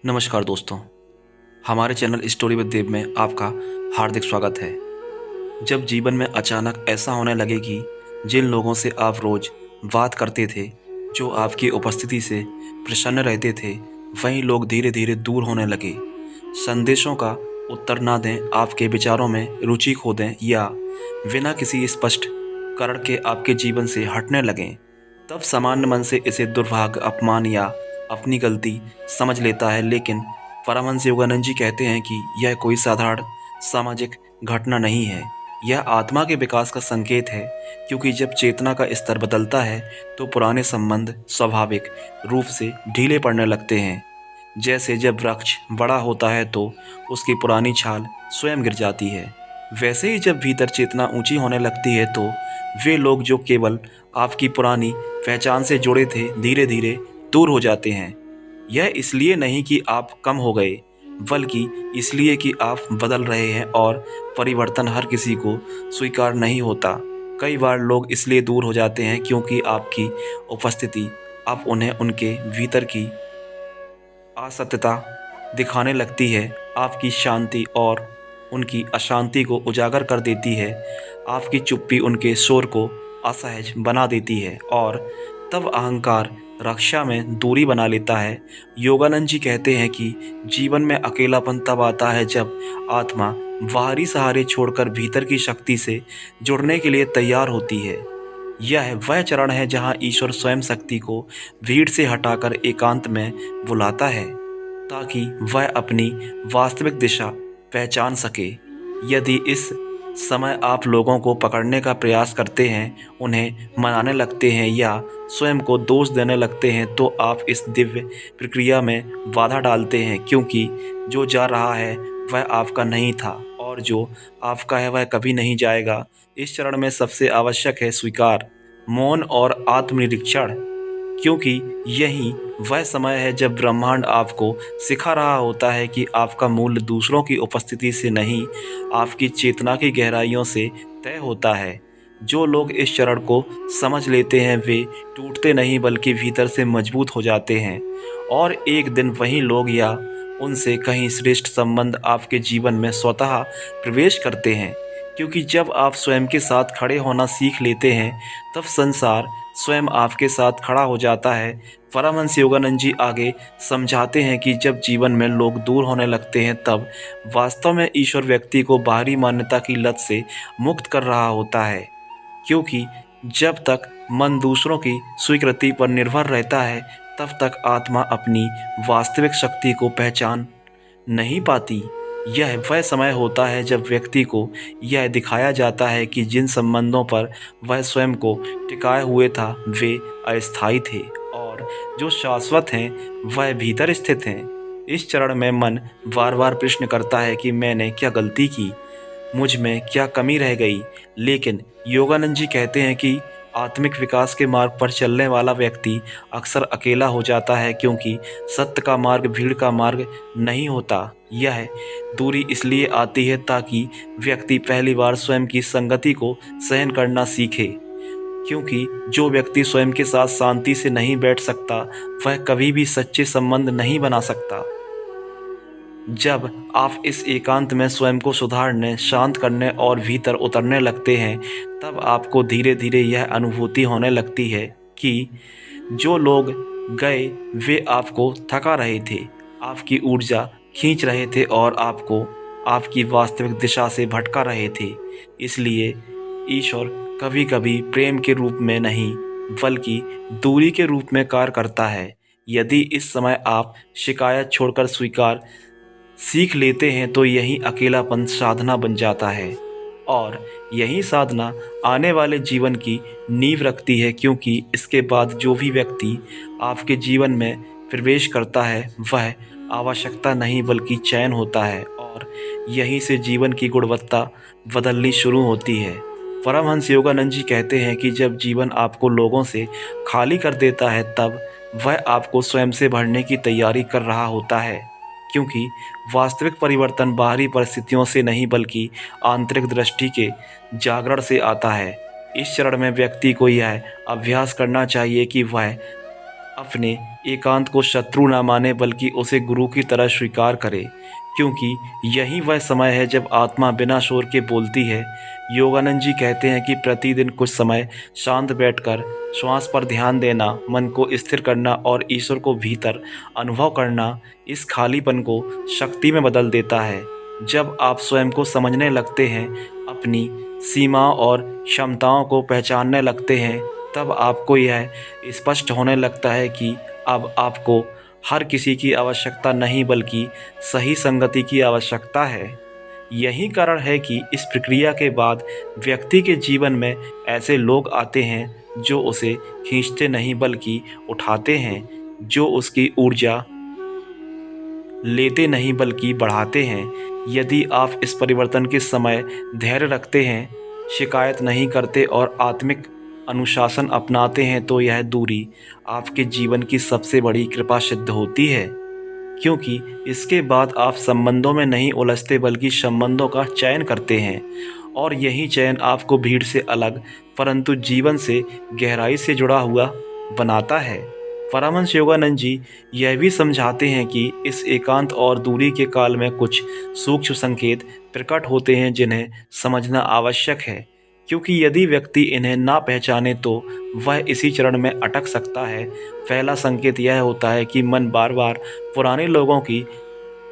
नमस्कार दोस्तों, हमारे चैनल स्टोरी विद देव में आपका हार्दिक स्वागत है। जब जीवन में अचानक ऐसा होने लगे कि जिन लोगों से आप रोज़ बात करते थे, जो आपकी उपस्थिति से प्रसन्न रहते थे, वहीं लोग धीरे धीरे दूर होने लगे। संदेशों का उत्तर ना दें, आपके विचारों में रुचि खो दें या बिना किसी स्पष्ट कारण के आपके जीवन से हटने लगें, तब सामान्य मन से इसे दुर्भाग्य, अपमान या अपनी गलती समझ लेता है। लेकिन परमहंस योगानंद जी कहते हैं कि यह कोई साधारण सामाजिक घटना नहीं है, यह आत्मा के विकास का संकेत है। क्योंकि जब चेतना का स्तर बदलता है तो पुराने संबंध स्वाभाविक रूप से ढीले पड़ने लगते हैं। जैसे जब वृक्ष बड़ा होता है तो उसकी पुरानी छाल स्वयं गिर जाती है, वैसे ही जब भीतर चेतना ऊंची होने लगती है तो वे लोग जो केवल आपकी पुरानी पहचान से जुड़े थे, धीरे धीरे दूर हो जाते हैं। यह इसलिए नहीं कि आप कम हो गए, बल्कि इसलिए कि आप बदल रहे हैं और परिवर्तन हर किसी को स्वीकार नहीं होता। कई बार लोग इसलिए दूर हो जाते हैं क्योंकि आपकी उपस्थिति अब उन्हें उनके भीतर की असत्यता दिखाने लगती है। आपकी शांति और उनकी अशांति को उजागर कर देती है। आपकी चुप्पी उनके शोर को असहज बना देती है और तब अहंकार रक्षा में दूरी बना लेता है। योगानंद जी कहते हैं कि जीवन में अकेलापन तब आता है जब आत्मा बाहरी सहारे छोड़कर भीतर की शक्ति से जुड़ने के लिए तैयार होती है। यह वह चरण है जहाँ ईश्वर स्वयं शक्ति को भीड़ से हटाकर एकांत में बुलाता है, ताकि वह अपनी वास्तविक दिशा पहचान सके। यदि इस समय आप लोगों को पकड़ने का प्रयास करते हैं, उन्हें मनाने लगते हैं या स्वयं को दोष देने लगते हैं, तो आप इस दिव्य प्रक्रिया में बाधा डालते हैं। क्योंकि जो जा रहा है वह आपका नहीं था और जो आपका है वह कभी नहीं जाएगा। इस चरण में सबसे आवश्यक है स्वीकार, मौन और आत्मनिरीक्षण। क्योंकि यही वह समय है जब ब्रह्मांड आपको सिखा रहा होता है कि आपका मूल्य दूसरों की उपस्थिति से नहीं, आपकी चेतना की गहराइयों से तय होता है। जो लोग इस चरण को समझ लेते हैं वे टूटते नहीं बल्कि भीतर से मजबूत हो जाते हैं, और एक दिन वही लोग या उनसे कहीं श्रेष्ठ संबंध आपके जीवन में स्वतः प्रवेश करते हैं। क्योंकि जब आप स्वयं के साथ खड़े होना सीख लेते हैं, तब संसार स्वयं आपके साथ खड़ा हो जाता है। परमहंस योगानंद जी आगे समझाते हैं कि जब जीवन में लोग दूर होने लगते हैं, तब वास्तव में ईश्वर व्यक्ति को बाहरी मान्यता की लत से मुक्त कर रहा होता है। क्योंकि जब तक मन दूसरों की स्वीकृति पर निर्भर रहता है, तब तक आत्मा अपनी वास्तविक शक्ति को पहचान नहीं पाती। यह वह समय होता है जब व्यक्ति को यह दिखाया जाता है कि जिन संबंधों पर वह स्वयं को टिकाए हुए था वे अस्थायी थे, और जो शाश्वत हैं वह भीतर स्थित हैं। इस चरण में मन बार बार प्रश्न करता है कि मैंने क्या गलती की, मुझ में क्या कमी रह गई। लेकिन योगानंद जी कहते हैं कि आत्मिक विकास के मार्ग पर चलने वाला व्यक्ति अक्सर अकेला हो जाता है, क्योंकि सत्य का मार्ग भीड़ का मार्ग नहीं होता। यह दूरी इसलिए आती है ताकि व्यक्ति पहली बार स्वयं की संगति को सहन करना सीखे। क्योंकि जो व्यक्ति स्वयं के साथ शांति से नहीं बैठ सकता, वह कभी भी सच्चे संबंध नहीं बना सकता। जब आप इस एकांत में स्वयं को सुधारने, शांत करने और भीतर उतरने लगते हैं, तब आपको धीरे धीरे यह अनुभूति होने लगती है कि जो लोग गए वे आपको थका रहे थे, आपकी ऊर्जा खींच रहे थे और आपको आपकी वास्तविक दिशा से भटका रहे थे। इसलिए ईश्वर कभी कभी प्रेम के रूप में नहीं बल्कि दूरी के रूप में कार्य करता है। यदि इस समय आप शिकायत छोड़कर स्वीकार सीख लेते हैं तो यही अकेलापन साधना बन जाता है, और यही साधना आने वाले जीवन की नींव रखती है। क्योंकि इसके बाद जो भी व्यक्ति आपके जीवन में प्रवेश करता है वह आवश्यकता नहीं बल्कि चयन होता है, और यहीं से जीवन की गुणवत्ता बदलनी शुरू होती है। परमहंस योगानंद जी कहते हैं कि जब जीवन आपको लोगों से खाली कर देता है, तब वह आपको स्वयं से भरने की तैयारी कर रहा होता है। क्योंकि वास्तविक परिवर्तन बाहरी परिस्थितियों से नहीं बल्कि आंतरिक दृष्टि के जागरण से आता है। इस चरण में व्यक्ति को यह अभ्यास करना चाहिए कि वह अपने एकांत को शत्रु ना माने बल्कि उसे गुरु की तरह स्वीकार करे, क्योंकि यही वह समय है जब आत्मा बिना शोर के बोलती है। योगानंद जी कहते हैं कि प्रतिदिन कुछ समय शांत बैठकर श्वास पर ध्यान देना, मन को स्थिर करना और ईश्वर को भीतर अनुभव करना इस खालीपन को शक्ति में बदल देता है। जब आप स्वयं को समझने लगते हैं, अपनी सीमाओं और क्षमताओं को पहचानने लगते हैं, तब आपको यह स्पष्ट होने लगता है कि अब आपको हर किसी की आवश्यकता नहीं बल्कि सही संगति की आवश्यकता है। यही कारण है कि इस प्रक्रिया के बाद व्यक्ति के जीवन में ऐसे लोग आते हैं जो उसे खींचते नहीं बल्कि उठाते हैं, जो उसकी ऊर्जा लेते नहीं बल्कि बढ़ाते हैं। यदि आप इस परिवर्तन के समय धैर्य रखते हैं, शिकायत नहीं करते और आत्मिक अनुशासन अपनाते हैं, तो यह दूरी आपके जीवन की सबसे बड़ी कृपा सिद्ध होती है, क्योंकि इसके बाद आप संबंधों में नहीं उलझते बल्कि संबंधों का चयन करते हैं, और यही चयन आपको भीड़ से अलग परंतु जीवन से गहराई से जुड़ा हुआ बनाता है। परमहंस योगानंद जी यह भी समझाते हैं कि इस एकांत और दूरी के काल में कुछ सूक्ष्म संकेत प्रकट होते हैं जिन्हें समझना आवश्यक है, क्योंकि यदि व्यक्ति इन्हें ना पहचाने तो वह इसी चरण में अटक सकता है। पहला संकेत यह होता है कि मन बार बार पुराने लोगों की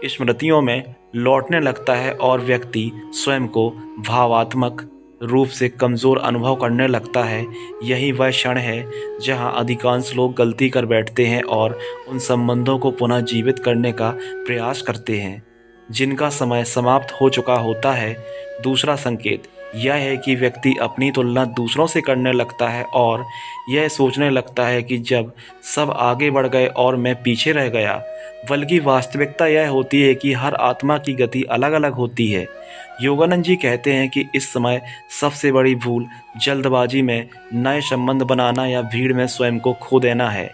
स्मृतियों में लौटने लगता है और व्यक्ति स्वयं को भावात्मक रूप से कमज़ोर अनुभव करने लगता है। यही वह क्षण है जहां अधिकांश लोग गलती कर बैठते हैं और उन संबंधों को पुनः जीवित करने का प्रयास करते हैं जिनका समय समाप्त हो चुका होता है। दूसरा संकेत यह है कि व्यक्ति अपनी तुलना दूसरों से करने लगता है और यह सोचने लगता है कि जब सब आगे बढ़ गए और मैं पीछे रह गया, बल्कि वास्तविकता यह होती है कि हर आत्मा की गति अलग अलग होती है। योगानंद जी कहते हैं कि इस समय सबसे बड़ी भूल जल्दबाजी में नए संबंध बनाना या भीड़ में स्वयं को खो देना है,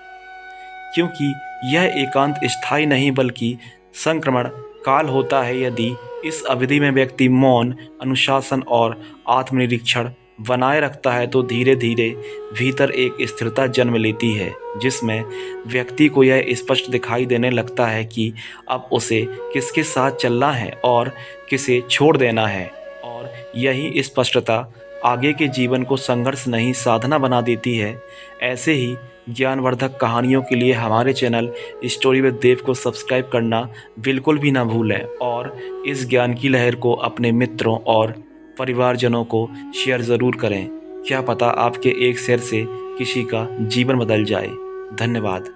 क्योंकि यह एकांत स्थायी नहीं बल्कि संक्रमण काल होता है। यदि इस अवधि में व्यक्ति मौन, अनुशासन और आत्मनिरीक्षण बनाए रखता है तो धीरे धीरे भीतर एक स्थिरता जन्म लेती है, जिसमें व्यक्ति को यह स्पष्ट दिखाई देने लगता है कि अब उसे किसके साथ चलना है और किसे छोड़ देना है। और यही स्पष्टता आगे के जीवन को संघर्ष नहीं साधना बना देती है। ऐसे ही ज्ञानवर्धक कहानियों के लिए हमारे चैनल स्टोरी विद देव को सब्सक्राइब करना बिल्कुल भी ना भूलें और इस ज्ञान की लहर को अपने मित्रों और परिवारजनों को शेयर ज़रूर करें। क्या पता आपके एक शेयर से किसी का जीवन बदल जाए। धन्यवाद।